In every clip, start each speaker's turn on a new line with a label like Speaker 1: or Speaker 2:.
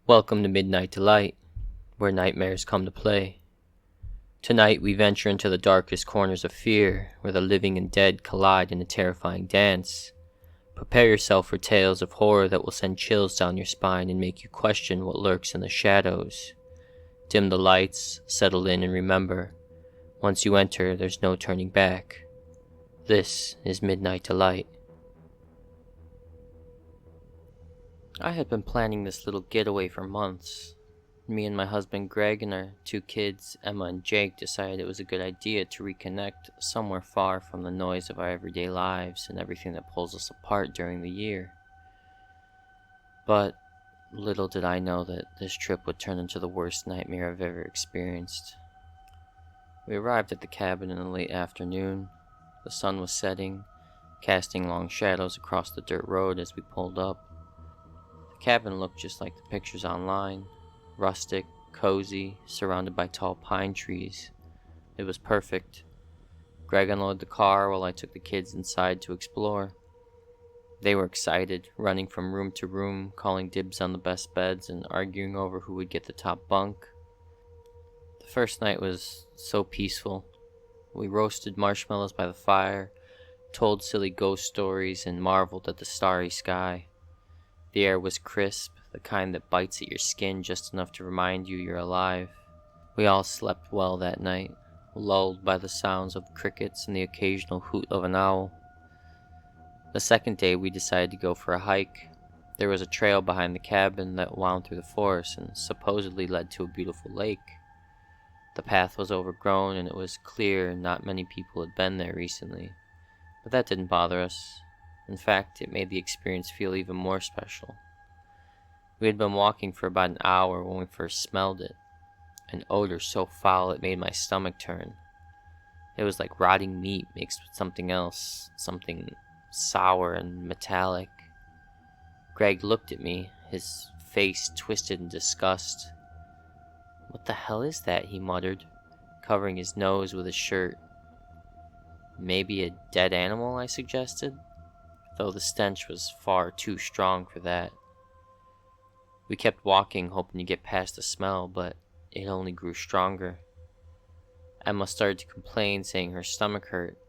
Speaker 1: Welcome to Midnight Delight, where nightmares come to play. Tonight we venture into the darkest corners of fear, where the living and dead collide in a terrifying dance. Prepare yourself for tales of horror that will send chills down your spine and make you question what lurks in the shadows. Dim the lights, settle in, and remember, once you enter, there's no turning back. This is Midnight Delight. I had been planning this little getaway for months. Me and my husband Greg and our two kids, Emma and Jake, decided it was a good idea to reconnect somewhere far from the noise of our everyday lives and everything that pulls us apart during the year. But little did I know that this trip would turn into the worst nightmare I've ever experienced. We arrived at the cabin in the late afternoon. The sun was setting, casting long shadows across the dirt road as we pulled up. The cabin looked just like the pictures online, rustic, cozy, surrounded by tall pine trees. It was perfect. Greg unloaded the car while I took the kids inside to explore. They were excited, running from room to room, calling dibs on the best beds and arguing over who would get the top bunk. The first night was so peaceful. We roasted marshmallows by the fire, told silly ghost stories, and marveled at the starry sky. The air was crisp, the kind that bites at your skin just enough to remind you you're alive. We all slept well that night, lulled by the sounds of crickets and the occasional hoot of an owl. The second day we decided to go for a hike. There was a trail behind the cabin that wound through the forest and supposedly led to a beautiful lake. The path was overgrown and it was clear not many people had been there recently, but that didn't bother us. In fact, it made the experience feel even more special. We had been walking for about an hour when we first smelled it, an odor so foul it made my stomach turn. It was like rotting meat mixed with something else, something sour and metallic. Greg looked at me, his face twisted in disgust. "What the hell is that?" he muttered, covering his nose with his shirt. "Maybe a dead animal," I suggested, though the stench was far too strong for that. We kept walking, hoping to get past the smell, but it only grew stronger. Emma started to complain, saying her stomach hurt,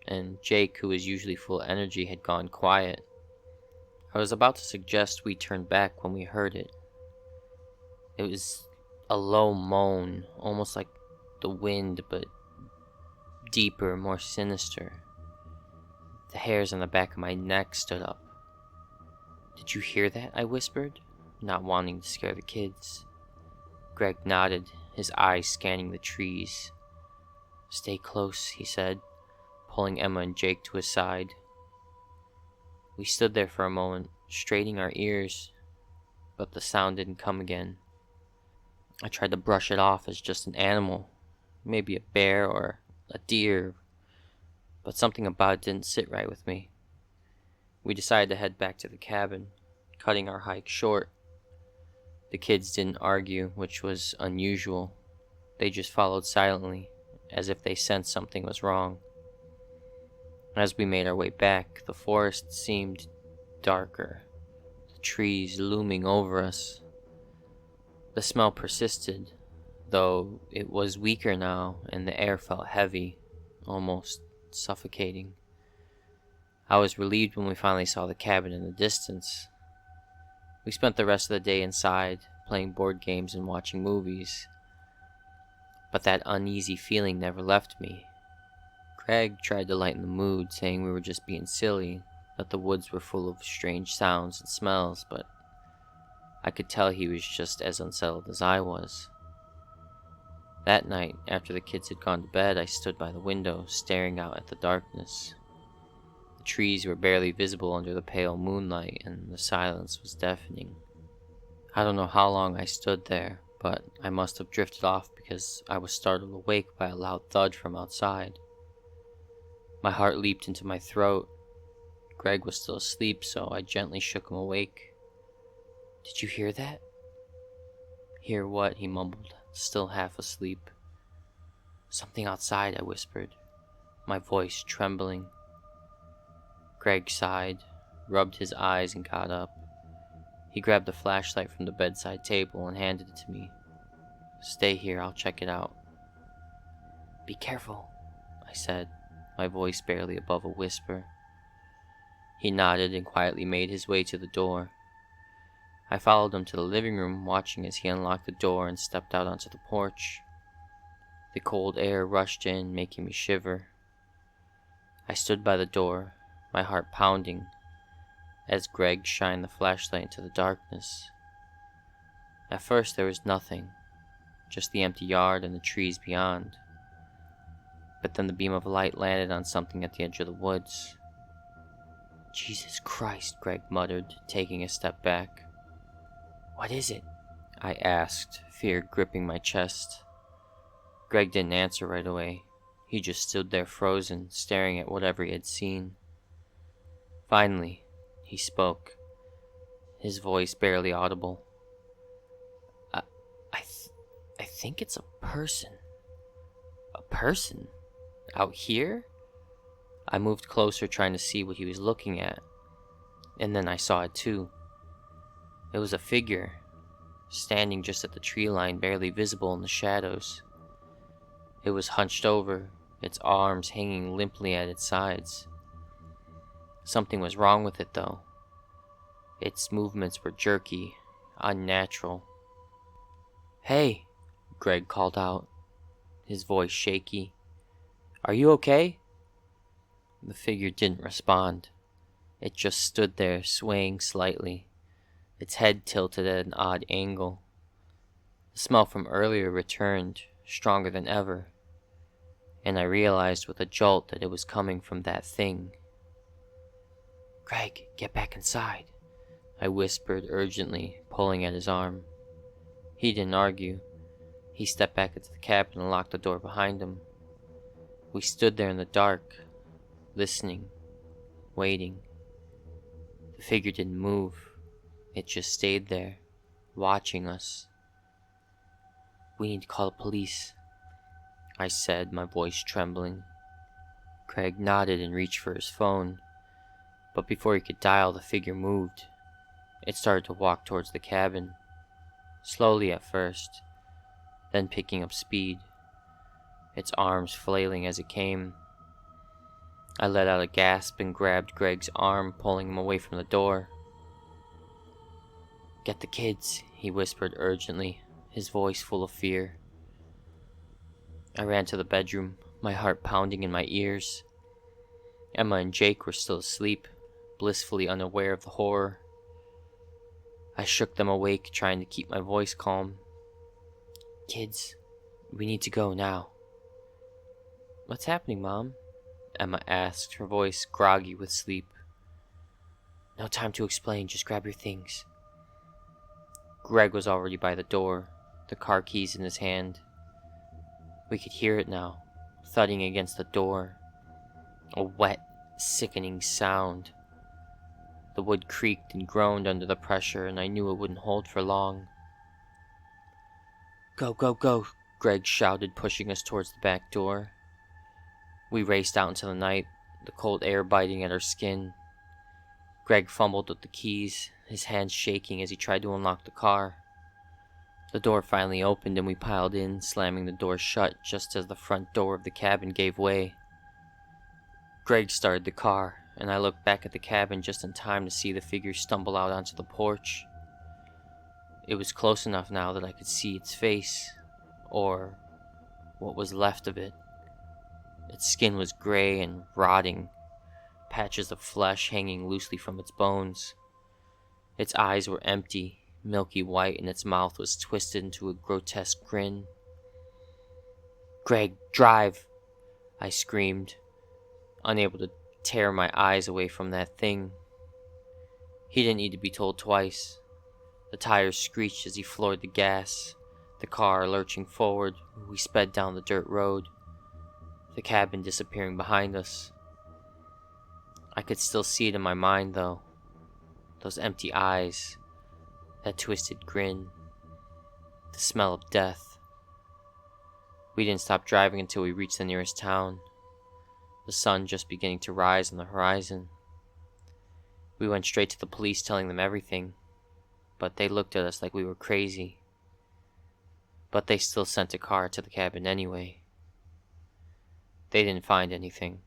Speaker 1: and Jake, who was usually full of energy, had gone quiet. I was about to suggest we turn back when we heard it. It was a low moan, almost like the wind, but deeper, more sinister. The hairs on the back of my neck stood up. "Did you hear that?" I whispered, not wanting to scare the kids. Greg nodded, his eyes scanning the trees. "Stay close," he said, pulling Emma and Jake to his side. We stood there for a moment, straining our ears, but the sound didn't come again. I tried to brush it off as just an animal, maybe a bear or a deer, but something about it didn't sit right with me. We decided to head back to the cabin, cutting our hike short. The kids didn't argue, which was unusual. They just followed silently, as if they sensed something was wrong. As we made our way back, the forest seemed darker, the trees looming over us. The smell persisted, though it was weaker now, and the air felt heavy, almost suffocating. I was relieved when we finally saw the cabin in the distance. We spent the rest of the day inside, playing board games and watching movies. But that uneasy feeling never left me. Greg tried to lighten the mood, saying we were just being silly, that the woods were full of strange sounds and smells, but I could tell he was just as unsettled as I was. That night, after the kids had gone to bed, I stood by the window, staring out at the darkness. The trees were barely visible under the pale moonlight, and the silence was deafening. I don't know how long I stood there, but I must have drifted off because I was startled awake by a loud thud from outside. My heart leaped into my throat. Greg was still asleep, so I gently shook him awake. "Did you hear that?" "Hear what?" he mumbled, still half asleep. "Something outside," I whispered, my voice trembling. Greg sighed, rubbed his eyes, and got up. He grabbed the flashlight from the bedside table and handed it to me. "Stay here, I'll check it out." "Be careful," I said, my voice barely above a whisper. He nodded and quietly made his way to the door. I followed him to the living room, watching as he unlocked the door and stepped out onto the porch. The cold air rushed in, making me shiver. I stood by the door, my heart pounding, as Greg shined the flashlight into the darkness. At first there was nothing, just the empty yard and the trees beyond. But then the beam of light landed on something at the edge of the woods. "Jesus Christ," Greg muttered, taking a step back. "What is it?" I asked, fear gripping my chest. Greg didn't answer right away. He just stood there frozen, staring at whatever he had seen. Finally, he spoke, his voice barely audible. I think it's a person." "A person? Out here?" I moved closer, trying to see what he was looking at, and then I saw it too. It was a figure, standing just at the tree line, barely visible in the shadows. It was hunched over, its arms hanging limply at its sides. Something was wrong with it, though. Its movements were jerky, unnatural. "Hey," Greg called out, his voice shaky. "Are you okay?" The figure didn't respond. It just stood there, swaying slightly, its head tilted at an odd angle. The smell from earlier returned, stronger than ever, and I realized with a jolt that it was coming from that thing. "Greg, get back inside," I whispered urgently, pulling at his arm. He didn't argue. He stepped back into the cabin and locked the door behind him. We stood there in the dark, listening, waiting. The figure didn't move. It just stayed there, watching us. "We need to call the police," I said, my voice trembling. Craig nodded and reached for his phone, but before he could dial, the figure moved. It started to walk towards the cabin, slowly at first, then picking up speed, its arms flailing as it came. I let out a gasp and grabbed Greg's arm, pulling him away from the door. "Get the kids," he whispered urgently, his voice full of fear. I ran to the bedroom, my heart pounding in my ears. Emma and Jake were still asleep, blissfully unaware of the horror. I shook them awake, trying to keep my voice calm. "Kids, we need to go now." "What's happening, Mom?" Emma asked, her voice groggy with sleep. "No time to explain, just grab your things." Greg was already by the door, the car keys in his hand. We could hear it now, thudding against the door. A wet, sickening sound. The wood creaked and groaned under the pressure, and I knew it wouldn't hold for long. "Go, go, go," Greg shouted, pushing us towards the back door. We raced out into the night, the cold air biting at our skin. Greg fumbled with the keys, his hands shaking as he tried to unlock the car. The door finally opened and we piled in, slamming the door shut just as the front door of the cabin gave way. Greg started the car, and I looked back at the cabin just in time to see the figure stumble out onto the porch. It was close enough now that I could see its face, or what was left of it. Its skin was gray and rotting, patches of flesh hanging loosely from its bones. Its eyes were empty, milky white, and its mouth was twisted into a grotesque grin. "Greg, drive!" I screamed, unable to tear my eyes away from that thing. He didn't need to be told twice. The tires screeched as he floored the gas, the car lurching forward. We sped down the dirt road, the cabin disappearing behind us. I could still see it in my mind, though. Those empty eyes, that twisted grin, the smell of death. We didn't stop driving until we reached the nearest town, the sun just beginning to rise on the horizon. We went straight to the police, telling them everything. but they looked at us like we were crazy. But they still sent a car to the cabin anyway. They didn't find anything.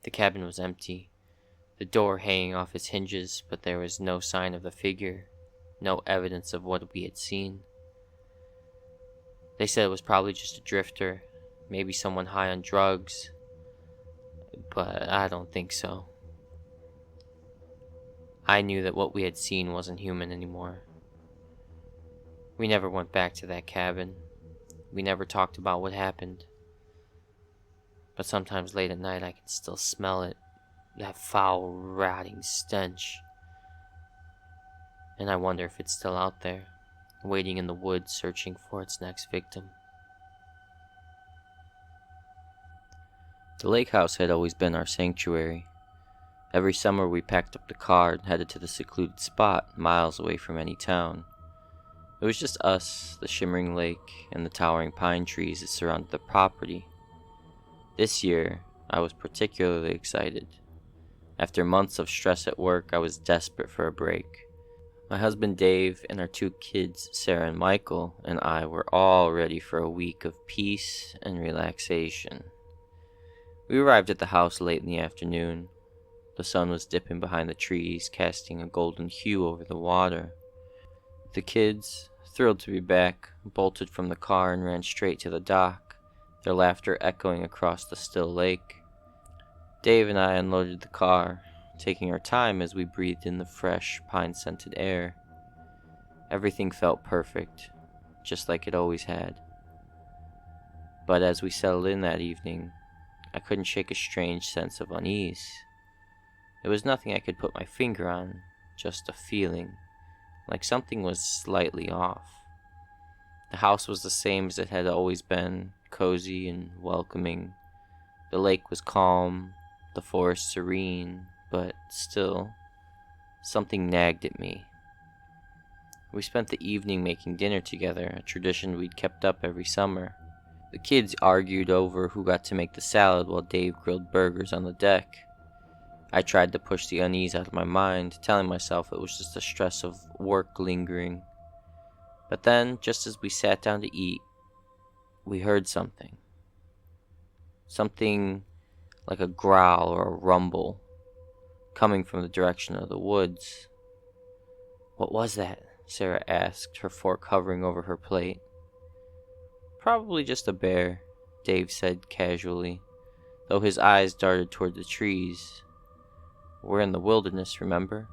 Speaker 1: The cabin was empty, the door hanging off its hinges, but there was no sign of the figure, no evidence of what we had seen. They said it was probably just a drifter, maybe someone high on drugs, but I don't think so. I knew that what we had seen wasn't human anymore. We never went back to that cabin. We never talked about what happened. But sometimes late at night I can still smell it, that foul, rotting stench. And I wonder if it's still out there, waiting in the woods, searching for its next victim. The lake house had always been our sanctuary. Every summer we packed up the car and headed to the secluded spot, miles away from any town. It was just us, the shimmering lake, and the towering pine trees that surrounded the property. This year, I was particularly excited. After months of stress at work, I was desperate for a break. My husband Dave and our 2 kids, Sarah and Michael, and I were all ready for a week of peace and relaxation. We arrived at the house late in the afternoon. The sun was dipping behind the trees, casting a golden hue over the water. The kids, thrilled to be back, bolted from the car and ran straight to the dock, their laughter echoing across the still lake. Dave and I unloaded the car, taking our time as we breathed in the fresh, pine-scented air. Everything felt perfect, just like it always had. But as we settled in that evening, I couldn't shake a strange sense of unease. It was nothing I could put my finger on, just a feeling, like something was slightly off. The house was the same as it had always been, cozy and welcoming. The lake was calm, the forest serene, but still, something nagged at me. We spent the evening making dinner together, a tradition we'd kept up every summer. The kids argued over who got to make the salad while Dave grilled burgers on the deck. I tried to push the unease out of my mind, telling myself it was just the stress of work lingering. But then, just as we sat down to eat, we heard something. Something like a growl or a rumble, coming from the direction of the woods. "What was that?" Sarah asked, her fork hovering over her plate. "Probably just a bear," Dave said casually, though his eyes darted toward the trees. "We're in the wilderness, remember?"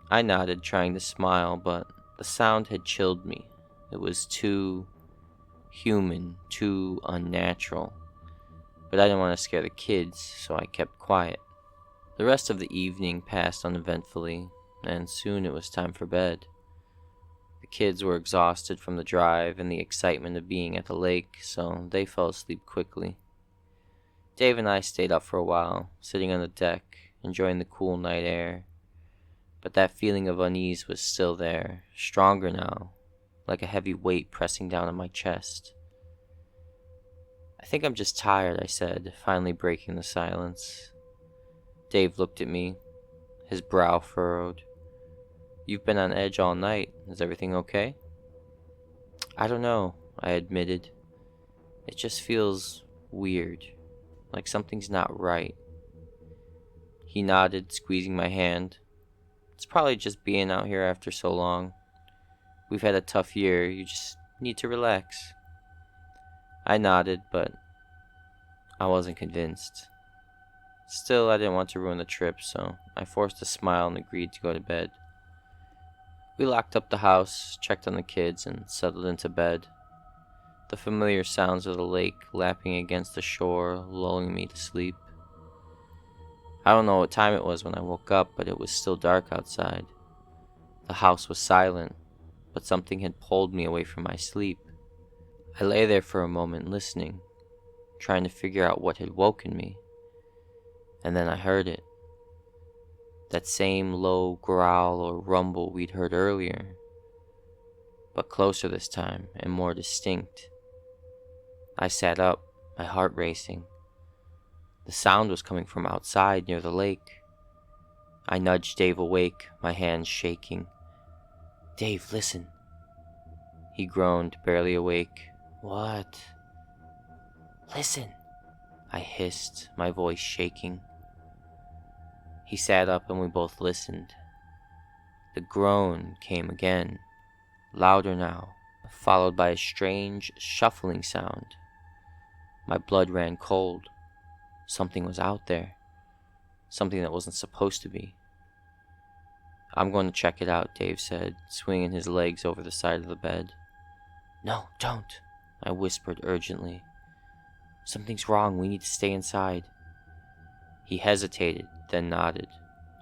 Speaker 1: I nodded, trying to smile, but the sound had chilled me. It was too human, too unnatural. But I didn't want to scare the kids, so I kept quiet. The rest of the evening passed uneventfully, and soon it was time for bed. The kids were exhausted from the drive and the excitement of being at the lake, so they fell asleep quickly. Dave and I stayed up for a while, sitting on the deck, enjoying the cool night air. But that feeling of unease was still there, stronger now, like a heavy weight pressing down on my chest. "I think I'm just tired," I said, finally breaking the silence. Dave looked at me, his brow furrowed. "You've been on edge all night. Is everything okay?" "I don't know," I admitted. "It just feels weird, like something's not right." He nodded, squeezing my hand. "It's probably just being out here after so long. We've had a tough year. You just need to relax." I nodded, but I wasn't convinced. Still, I didn't want to ruin the trip, so I forced a smile and agreed to go to bed. We locked up the house, checked on the kids, and settled into bed. The familiar sounds of the lake lapping against the shore lulling me to sleep. I don't know what time it was when I woke up, but it was still dark outside. The house was silent, but something had pulled me away from my sleep. I lay there for a moment listening, trying to figure out what had woken me. And then I heard it. That same low growl or rumble we'd heard earlier, but closer this time and more distinct. I sat up, my heart racing. The sound was coming from outside near the lake. I nudged Dave awake, my hands shaking. Dave, listen. He groaned, barely awake. What? Listen, I hissed, my voice shaking. He sat up and we both listened. The groan came again, louder now, followed by a strange, shuffling sound. My blood ran cold. Something was out there. Something that wasn't supposed to be. I'm going to check it out, Dave said, swinging his legs over the side of the bed. No, don't, I whispered urgently. Something's wrong, we need to stay inside. He hesitated, then nodded.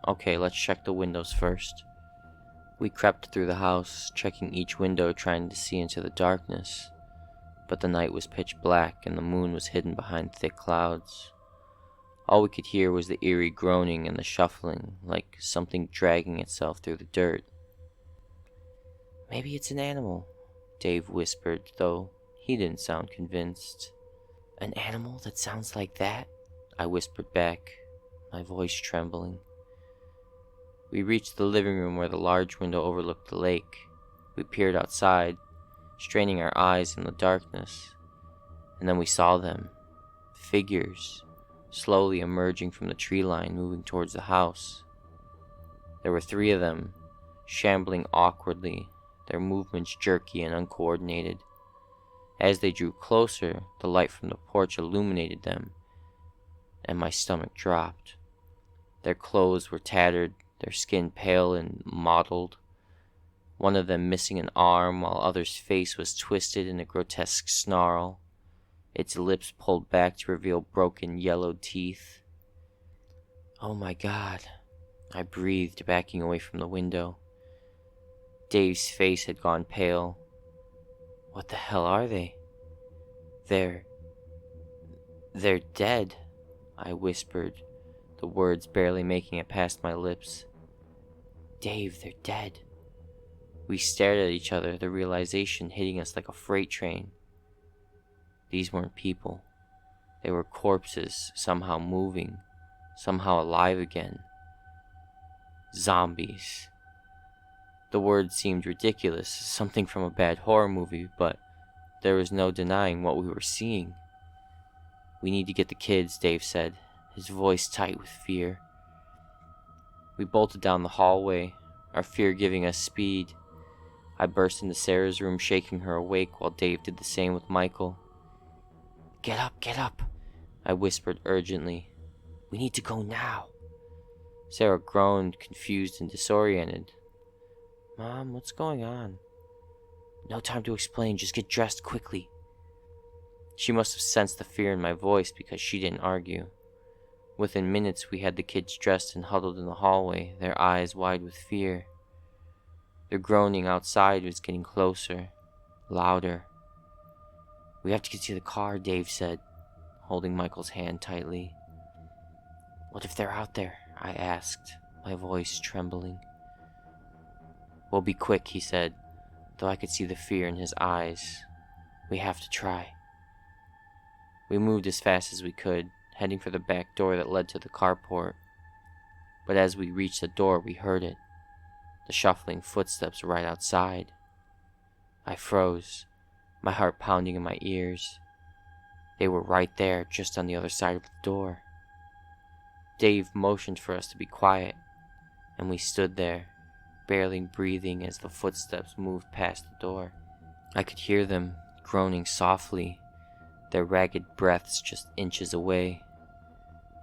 Speaker 1: Okay, let's check the windows first. We crept through the house, checking each window, trying to see into the darkness. But the night was pitch black and the moon was hidden behind thick clouds. All we could hear was the eerie groaning and the shuffling, like something dragging itself through the dirt. Maybe it's an animal, Dave whispered, though he didn't sound convinced. An animal that sounds like that? I whispered back, my voice trembling. We reached the living room where the large window overlooked the lake. We peered outside, straining our eyes in the darkness, and then we saw them. Figures, slowly emerging from the tree line, moving towards the house. There were 3 of them, shambling awkwardly, their movements jerky and uncoordinated. As they drew closer, the light from the porch illuminated them, and my stomach dropped. Their clothes were tattered, their skin pale and mottled, one of them missing an arm while other's face was twisted in a grotesque snarl, its lips pulled back to reveal broken, yellowed teeth. Oh my God, I breathed, backing away from the window. Dave's face had gone pale. What the hell are they? They're dead, I whispered, the words barely making it past my lips. Dave, they're dead. We stared at each other, the realization hitting us like a freight train. These weren't people. They were corpses, somehow moving, somehow alive again. Zombies. The word seemed ridiculous, something from a bad horror movie, but there was no denying what we were seeing. We need to get the kids, Dave said, his voice tight with fear. We bolted down the hallway, our fear giving us speed. I burst into Sarah's room, shaking her awake, while Dave did the same with Michael. Get up, I whispered urgently. We need to go now. Sarah groaned, confused and disoriented. Mom, what's going on? No time to explain, just get dressed quickly. She must have sensed the fear in my voice because she didn't argue. Within minutes, we had the kids dressed and huddled in the hallway, their eyes wide with fear. The groaning outside was getting closer, louder. We have to get to the car, Dave said, holding Michael's hand tightly. What if they're out there? I asked, my voice trembling. We'll be quick, he said, though I could see the fear in his eyes. We have to try. We moved as fast as we could, heading for the back door that led to the carport. But as we reached the door, we heard it. The shuffling footsteps right outside. I froze, my heart pounding in my ears. They were right there, just on the other side of the door. Dave motioned for us to be quiet, and we stood there, barely breathing as the footsteps moved past the door. I could hear them groaning softly, their ragged breaths just inches away.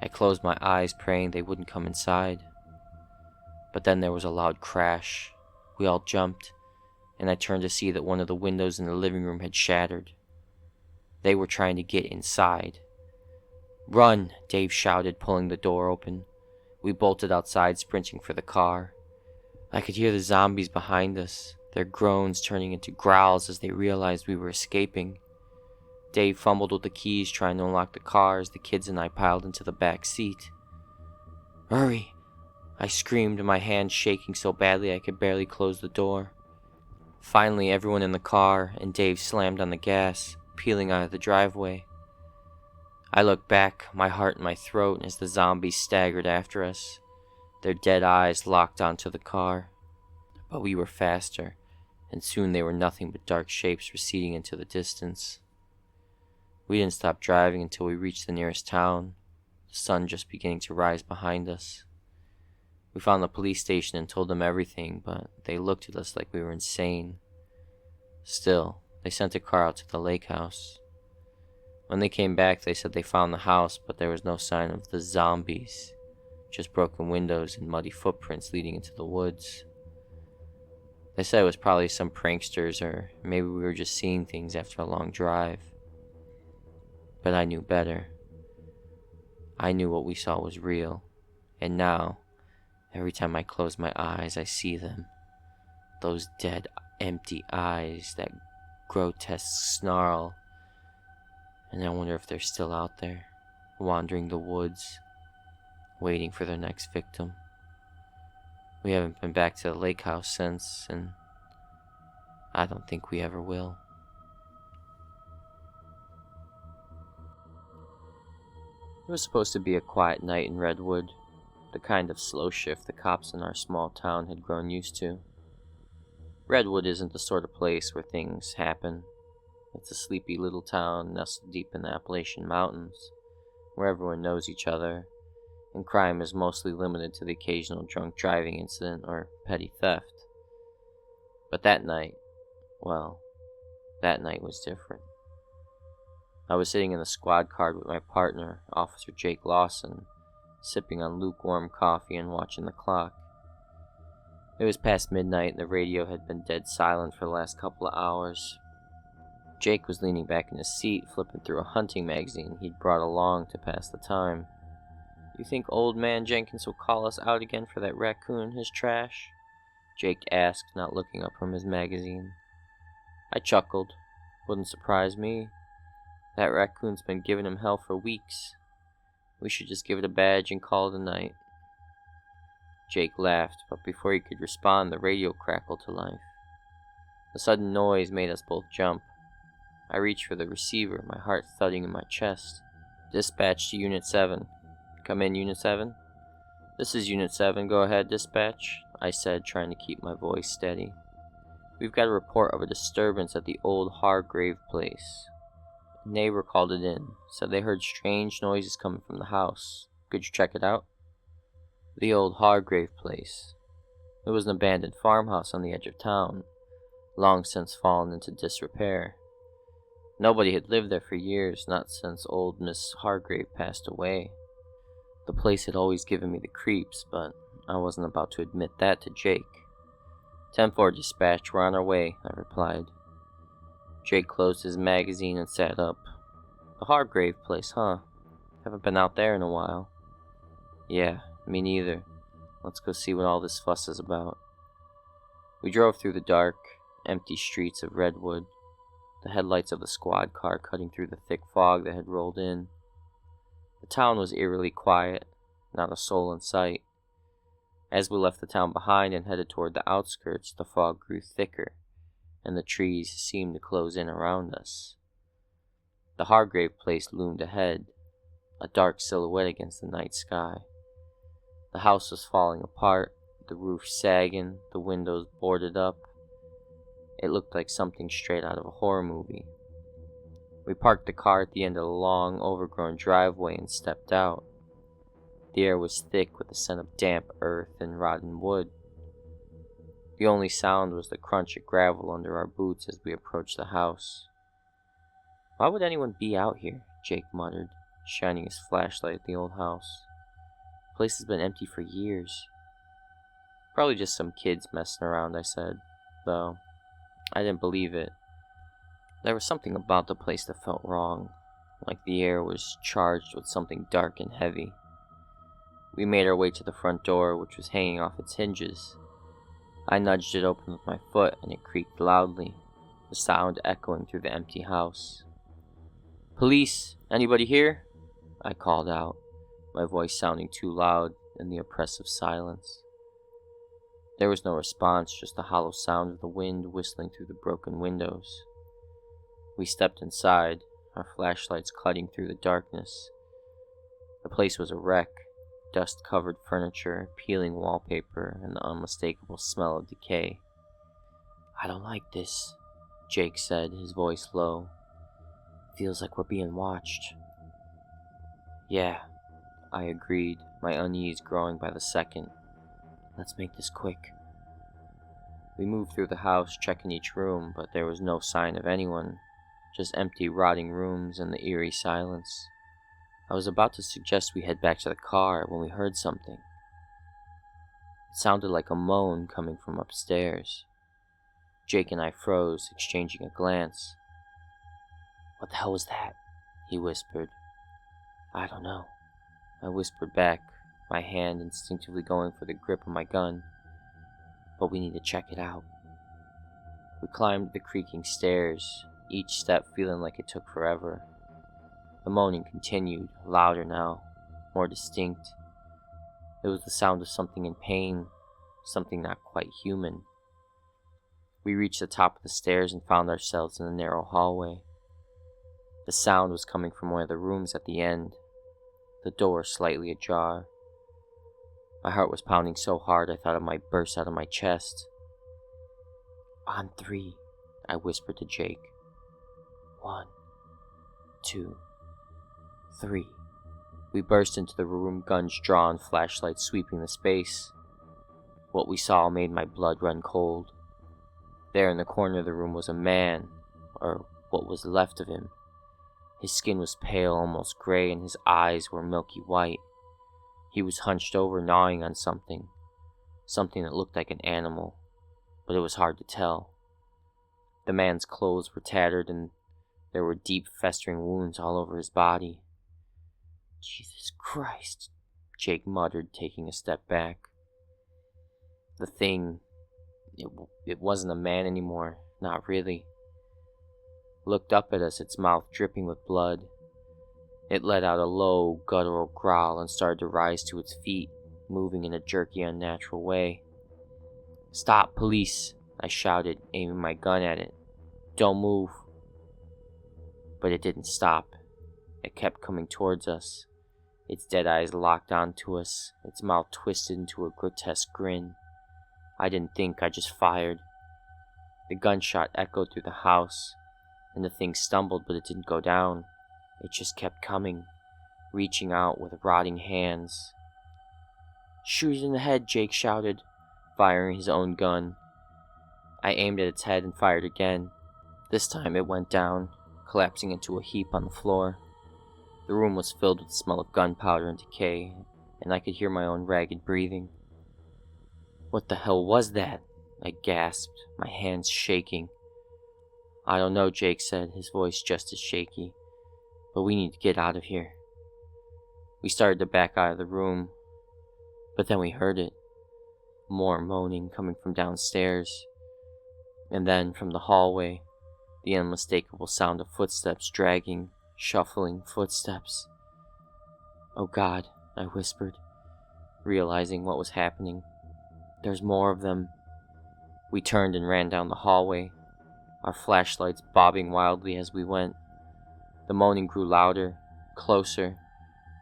Speaker 1: I closed my eyes, praying they wouldn't come inside. But then there was a loud crash. We all jumped, and I turned to see that one of the windows in the living room had shattered. They were trying to get inside. Run, Dave shouted, pulling the door open. We bolted outside, sprinting for the car. I could hear the zombies behind us, their groans turning into growls as they realized we were escaping. Dave fumbled with the keys, trying to unlock the car as the kids and I piled into the back seat. Hurry! I screamed, my hands shaking so badly I could barely close the door. Finally, everyone in the car, and Dave slammed on the gas, peeling out of the driveway. I looked back, my heart in my throat, as the zombies staggered after us, their dead eyes locked onto the car. But we were faster, and soon they were nothing but dark shapes receding into the distance. We didn't stop driving until we reached the nearest town, the sun just beginning to rise behind us. We found the police station and told them everything, but they looked at us like we were insane. Still, they sent a car out to the lake house. When they came back, they said they found the house, but there was no sign of the zombies, just broken windows and muddy footprints leading into the woods. They said it was probably some pranksters, or maybe we were just seeing things after a long drive. But I knew better. I knew what we saw was real, and now, every time I close my eyes, I see them. Those dead, empty eyes, that grotesque snarl. And I wonder if they're still out there, wandering the woods, waiting for their next victim. We haven't been back to the lake house since, and I don't think we ever will. It was supposed to be a quiet night in Redwood, the kind of slow shift the cops in our small town had grown used to. Redwood isn't the sort of place where things happen. It's a sleepy little town nestled deep in the Appalachian Mountains, where everyone knows each other, and crime is mostly limited to the occasional drunk driving incident or petty theft. But that night was different. I was sitting in the squad car with my partner, Officer Jake Lawson, sipping on lukewarm coffee and watching the clock. It was past midnight and the radio had been dead silent for the last couple of hours. Jake was leaning back in his seat, flipping through a hunting magazine he'd brought along to pass the time. "You think old man Jenkins will call us out again for that raccoon and his trash?" Jake asked, not looking up from his magazine. I chuckled. Wouldn't surprise me. That raccoon's been giving him hell for weeks. We should just give it a badge and call it a night. Jake laughed, but before he could respond, the radio crackled to life. The sudden noise made us both jump. I reached for the receiver, my heart thudding in my chest. "Dispatch to Unit 7. Come in, Unit 7. "This is Unit 7. Go ahead, dispatch," I said, trying to keep my voice steady. "We've got a report of a disturbance at the old Hargrave place. A neighbor called it in, said they heard strange noises coming from the house. Could you check it out?" The old Hargrave place. It was an abandoned farmhouse on the edge of town, long since fallen into disrepair. Nobody had lived there for years, not since old Miss Hargrave passed away. The place had always given me the creeps, but I wasn't about to admit that to Jake. 10-4 dispatch, we're on our way, I replied. Jake closed his magazine and sat up. "The Hargrave place, huh? Haven't been out there in a while." "Yeah, me neither. Let's go see what all this fuss is about." We drove through the dark, empty streets of Redwood, the headlights of the squad car cutting through the thick fog that had rolled in. The town was eerily quiet, not a soul in sight. As we left the town behind and headed toward the outskirts, the fog grew thicker, and the trees seemed to close in around us. The Hargrave place loomed ahead, a dark silhouette against the night sky. The house was falling apart, the roof sagging, the windows boarded up. It looked like something straight out of a horror movie. We parked the car at the end of the long, overgrown driveway and stepped out. The air was thick with the scent of damp earth and rotten wood. The only sound was the crunch of gravel under our boots as we approached the house. "Why would anyone be out here?" Jake muttered, shining his flashlight at the old house. "The place has been empty for years." "Probably just some kids messing around," I said, though I didn't believe it. There was something about the place that felt wrong, like the air was charged with something dark and heavy. We made our way to the front door, which was hanging off its hinges. I nudged it open with my foot, and it creaked loudly, the sound echoing through the empty house. "Police! Anybody here?" I called out, my voice sounding too loud in the oppressive silence. There was no response, just the hollow sound of the wind whistling through the broken windows. We stepped inside, our flashlights cutting through the darkness. The place was a wreck, dust-covered furniture, peeling wallpaper, and the unmistakable smell of decay. "I don't like this," Jake said, his voice low. "Feels like we're being watched." "Yeah," I agreed, my unease growing by the second. "Let's make this quick." We moved through the house, checking each room, but there was no sign of anyone, just empty, rotting rooms and the eerie silence. I was about to suggest we head back to the car when we heard something. It sounded like a moan coming from upstairs. Jake and I froze, exchanging a glance. "What the hell was that?" he whispered. "I don't know," I whispered back, my hand instinctively going for the grip of my gun. "But we need to check it out." We climbed the creaking stairs, each step feeling like it took forever. The moaning continued, louder now, more distinct. It was the sound of something in pain, something not quite human. We reached the top of the stairs and found ourselves in a narrow hallway. The sound was coming from one of the rooms at the end, the door slightly ajar. My heart was pounding so hard I thought it might burst out of my chest. "On 3, I whispered to Jake. 1, 2, 3. We burst into the room, guns drawn, flashlights sweeping the space. What we saw made my blood run cold. There in the corner of the room was a man, or what was left of him. His skin was pale, almost gray, and his eyes were milky white. He was hunched over, gnawing on something that looked like an animal, but it was hard to tell. The man's clothes were tattered, and there were deep, festering wounds all over his body. "Jesus Christ," Jake muttered, taking a step back. The thing, it wasn't a man anymore, not really. Looked up at us, its mouth dripping with blood. It let out a low, guttural growl and started to rise to its feet, moving in a jerky, unnatural way. "Stop, police!" I shouted, aiming my gun at it. "Don't move." But it didn't stop. It kept coming towards us, its dead eyes locked onto us, its mouth twisted into a grotesque grin. I didn't think, I just fired. The gunshot echoed through the house, and the thing stumbled, but it didn't go down. It just kept coming, reaching out with rotting hands. "Shoot it in the head," Jake shouted, firing his own gun. I aimed at its head and fired again. This time it went down, collapsing into a heap on the floor. The room was filled with the smell of gunpowder and decay, and I could hear my own ragged breathing. "What the hell was that?" I gasped, my hands shaking. "I don't know," Jake said, his voice just as shaky. "But we need to get out of here." We started to back out of the room, but then we heard it. More moaning coming from downstairs. And then, from the hallway, the unmistakable sound of footsteps dragging, shuffling footsteps. "Oh God," I whispered, realizing what was happening. "There's more of them." We turned and ran down the hallway, our flashlights bobbing wildly as we went. The moaning grew louder, closer.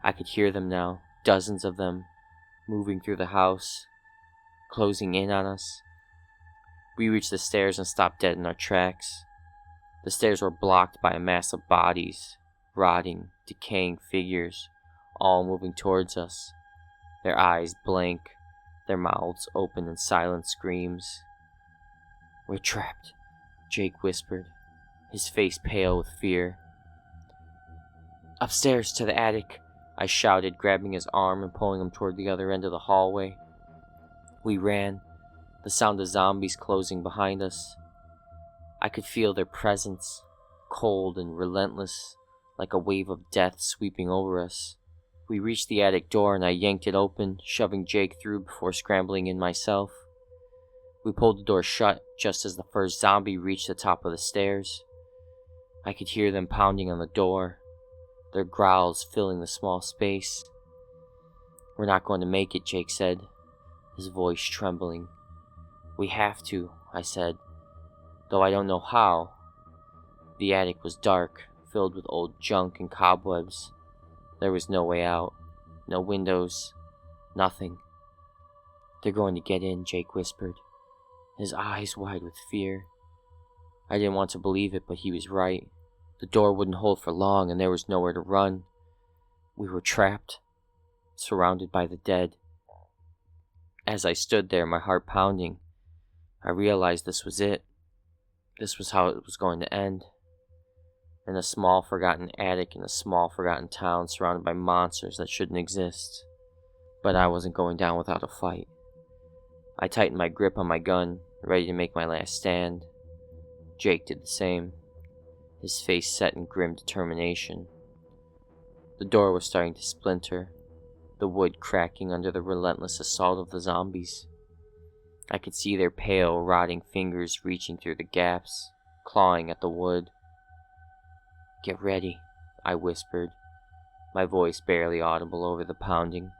Speaker 1: I could hear them now, dozens of them, moving through the house, closing in on us. We reached the stairs and stopped dead in our tracks. The stairs were blocked by a mass of bodies, rotting, decaying figures, all moving towards us, their eyes blank, their mouths open in silent screams. "We're trapped," Jake whispered, his face pale with fear. "Upstairs, to the attic," I shouted, grabbing his arm and pulling him toward the other end of the hallway. We ran, the sound of zombies closing behind us. I could feel their presence, cold and relentless, like a wave of death sweeping over us. We reached the attic door and I yanked it open, shoving Jake through before scrambling in myself. We pulled the door shut just as the first zombie reached the top of the stairs. I could hear them pounding on the door, their growls filling the small space. "We're not going to make it," Jake said, his voice trembling. "We have to," I said, though I don't know how. The attic was dark, filled with old junk and cobwebs. There was no way out, no windows, nothing. "They're going to get in," Jake whispered, his eyes wide with fear. I didn't want to believe it, but he was right. The door wouldn't hold for long, and there was nowhere to run. We were trapped, surrounded by the dead. As I stood there, my heart pounding, I realized this was it. This was how it was going to end. In a small, forgotten attic in a small, forgotten town surrounded by monsters that shouldn't exist. But I wasn't going down without a fight. I tightened my grip on my gun, ready to make my last stand. Jake did the same, his face set in grim determination. The door was starting to splinter, the wood cracking under the relentless assault of the zombies. I could see their pale, rotting fingers reaching through the gaps, clawing at the wood. "Get ready," I whispered, my voice barely audible over the pounding.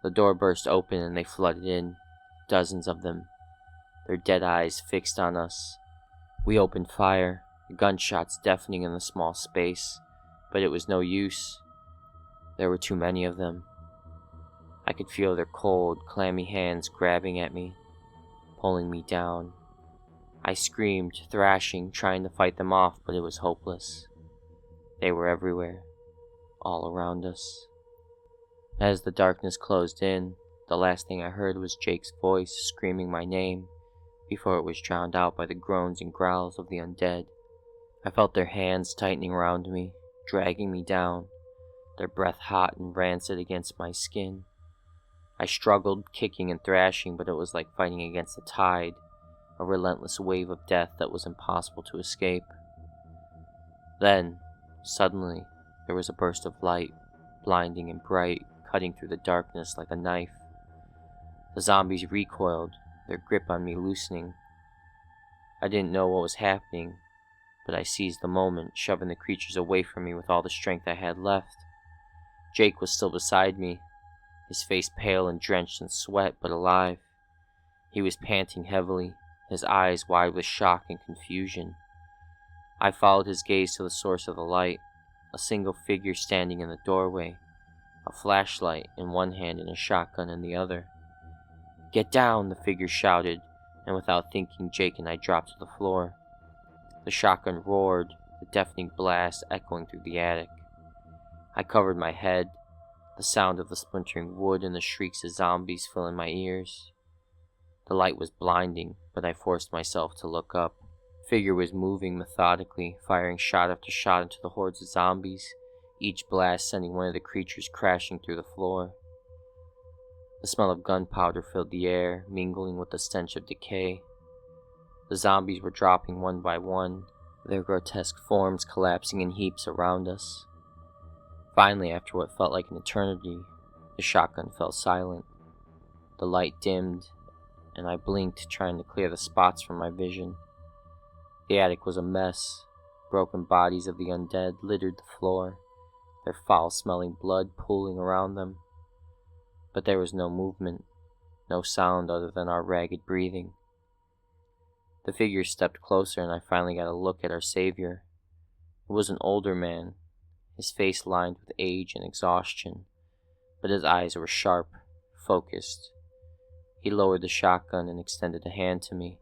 Speaker 1: The door burst open and they flooded in, dozens of them, their dead eyes fixed on us. We opened fire, gunshots deafening in the small space, but it was no use. There were too many of them. I could feel their cold, clammy hands grabbing at me, pulling me down. I screamed, thrashing, trying to fight them off, but it was hopeless. They were everywhere, all around us. As the darkness closed in, the last thing I heard was Jake's voice screaming my name before it was drowned out by the groans and growls of the undead. I felt their hands tightening around me, dragging me down, their breath hot and rancid against my skin. I struggled, kicking and thrashing, but it was like fighting against a tide, a relentless wave of death that was impossible to escape. Then, suddenly, there was a burst of light, blinding and bright, cutting through the darkness like a knife. The zombies recoiled, their grip on me loosening. I didn't know what was happening, but I seized the moment, shoving the creatures away from me with all the strength I had left. Jake was still beside me, his face pale and drenched in sweat, but alive. He was panting heavily, his eyes wide with shock and confusion. I followed his gaze to the source of the light, a single figure standing in the doorway, a flashlight in one hand and a shotgun in the other. "Get down," the figure shouted, and without thinking, Jake and I dropped to the floor. The shotgun roared, the deafening blast echoing through the attic. I covered my head, the sound of the splintering wood and the shrieks of zombies filling my ears. The light was blinding, but I forced myself to look up. The figure was moving methodically, firing shot after shot into the hordes of zombies, each blast sending one of the creatures crashing through the floor. The smell of gunpowder filled the air, mingling with the stench of decay. The zombies were dropping one by one, their grotesque forms collapsing in heaps around us. Finally, after what felt like an eternity, the shotgun fell silent. The light dimmed, and I blinked, trying to clear the spots from my vision. The attic was a mess. Broken bodies of the undead littered the floor, their foul-smelling blood pooling around them. But there was no movement, no sound other than our ragged breathing. The figure stepped closer, and I finally got a look at our savior. It was an older man, his face lined with age and exhaustion, but his eyes were sharp, focused. He lowered the shotgun and extended a hand to me.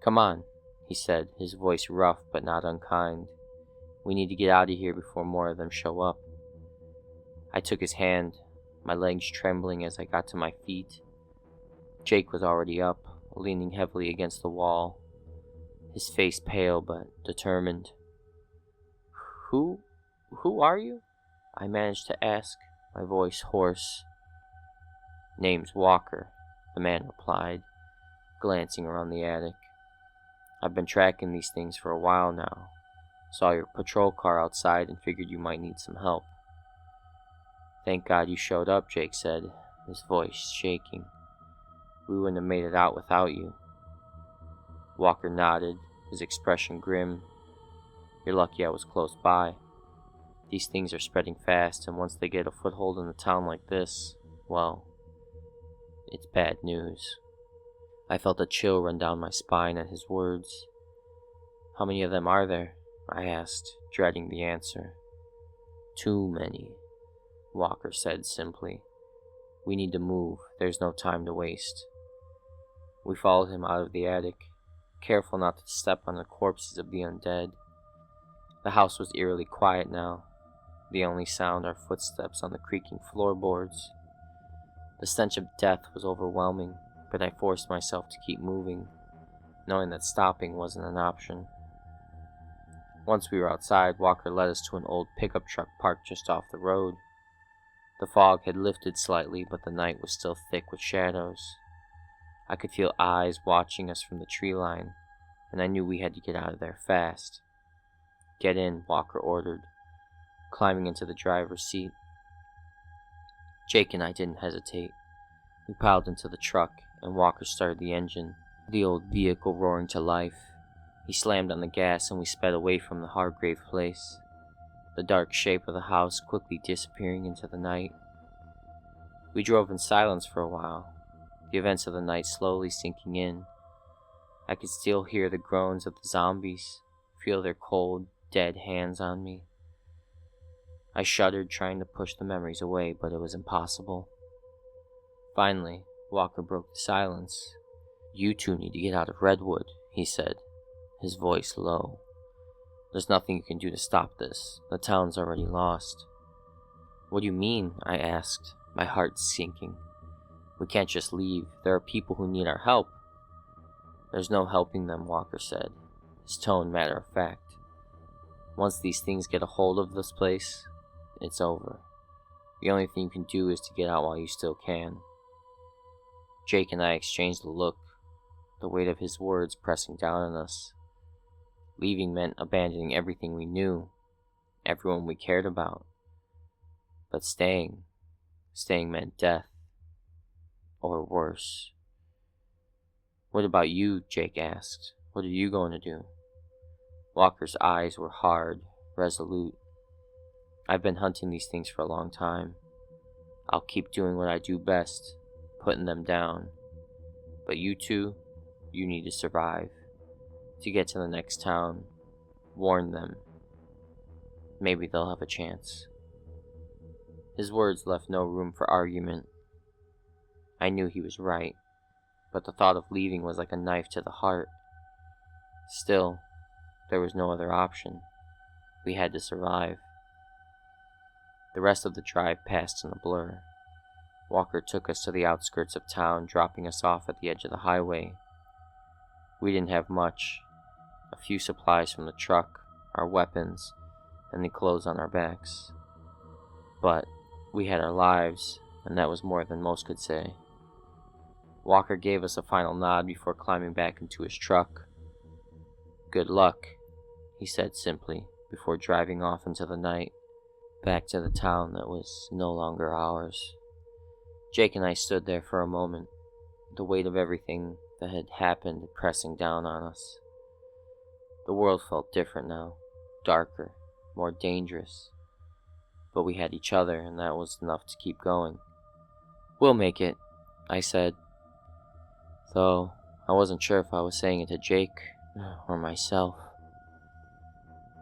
Speaker 1: "Come on," he said, his voice rough but not unkind. "We need to get out of here before more of them show up." I took his hand, my legs trembling as I got to my feet. Jake was already up, leaning heavily against the wall, his face pale but determined. Who are you?" I managed to ask, my voice hoarse. "Name's Walker," the man replied, glancing around the attic. "I've been tracking these things for a while now. Saw your patrol car outside and figured you might need some help." "Thank God you showed up," Jake said, his voice shaking. "We wouldn't have made it out without you." Walker nodded, his expression grim. "You're lucky I was close by. These things are spreading fast, and once they get a foothold in a town like this, well, it's bad news." I felt a chill run down my spine at his words. "How many of them are there?" I asked, dreading the answer. "Too many," Walker said simply. "We need to move. There's no time to waste." We followed him out of the attic, careful not to step on the corpses of the undead. The house was eerily quiet now, the only sound our footsteps on the creaking floorboards. The stench of death was overwhelming, but I forced myself to keep moving, knowing that stopping wasn't an option. Once we were outside, Walker led us to an old pickup truck parked just off the road. The fog had lifted slightly, but the night was still thick with shadows. I could feel eyes watching us from the tree line, and I knew we had to get out of there fast. "Get in," Walker ordered, climbing into the driver's seat. Jake and I didn't hesitate. We piled into the truck, and Walker started the engine, the old vehicle roaring to life. He slammed on the gas, and we sped away from the Hargrave place, the dark shape of the house quickly disappearing into the night. We drove in silence for a while, the events of the night slowly sinking in. I could still hear the groans of the zombies, feel their cold, dead hands on me. I shuddered, trying to push the memories away, but it was impossible. Finally, Walker broke the silence. "You two need to get out of Redwood," he said, his voice low. "There's nothing you can do to stop this. The town's already lost." "What do you mean?" I asked, my heart sinking. "We can't just leave. There are people who need our help." "There's no helping them," Walker said, his tone matter of fact. "Once these things get a hold of this place, it's over. The only thing you can do is to get out while you still can." Jake and I exchanged a look, the weight of his words pressing down on us. Leaving meant abandoning everything we knew, everyone we cared about. But staying meant death. Or worse. "What about you?" Jake asked. "What are you going to do?" Walker's eyes were hard, resolute. "I've been hunting these things for a long time. I'll keep doing what I do best, putting them down. But you two, you need to survive. To get to the next town, warn them. Maybe they'll have a chance." His words left no room for argument. I knew he was right, but the thought of leaving was like a knife to the heart. Still, there was no other option. We had to survive. The rest of the drive passed in a blur. Walker took us to the outskirts of town, dropping us off at the edge of the highway. We didn't have much. A few supplies from the truck, our weapons, and the clothes on our backs. But we had our lives, and that was more than most could say. Walker gave us a final nod before climbing back into his truck. "Good luck," he said simply, before driving off into the night, back to the town that was no longer ours. Jake and I stood there for a moment, the weight of everything that had happened pressing down on us. The world felt different now, darker, more dangerous. But we had each other, and that was enough to keep going. "We'll make it," I said, though I wasn't sure if I was saying it to Jake or myself.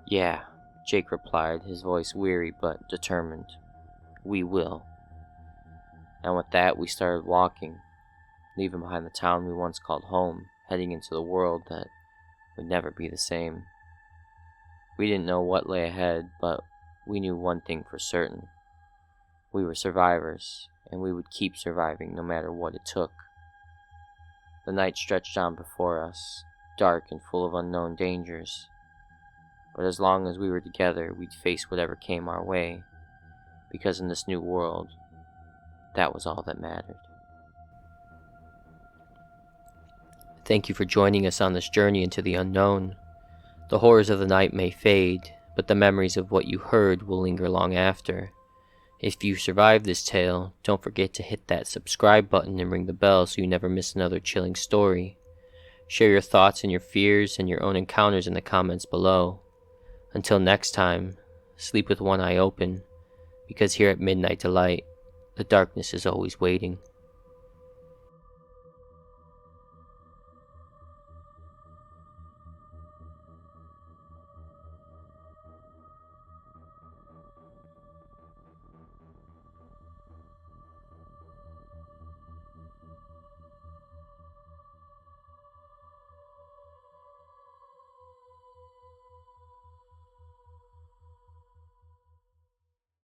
Speaker 1: "Yeah," Jake replied, his voice weary but determined. "We will." And with that, we started walking, leaving behind the town we once called home, heading into the world that would never be the same. We didn't know what lay ahead, but we knew one thing for certain. We were survivors, and we would keep surviving no matter what it took. The night stretched on before us, dark and full of unknown dangers. But as long as we were together, we'd face whatever came our way, because in this new world, that was all that mattered. Thank you for joining us on this journey into the unknown. The horrors of the night may fade, but the memories of what you heard will linger long after. If you survived this tale, don't forget to hit that subscribe button and ring the bell so you never miss another chilling story. Share your thoughts and your fears and your own encounters in the comments below. Until next time, sleep with one eye open, because here at Midnight Delight, the darkness is always waiting.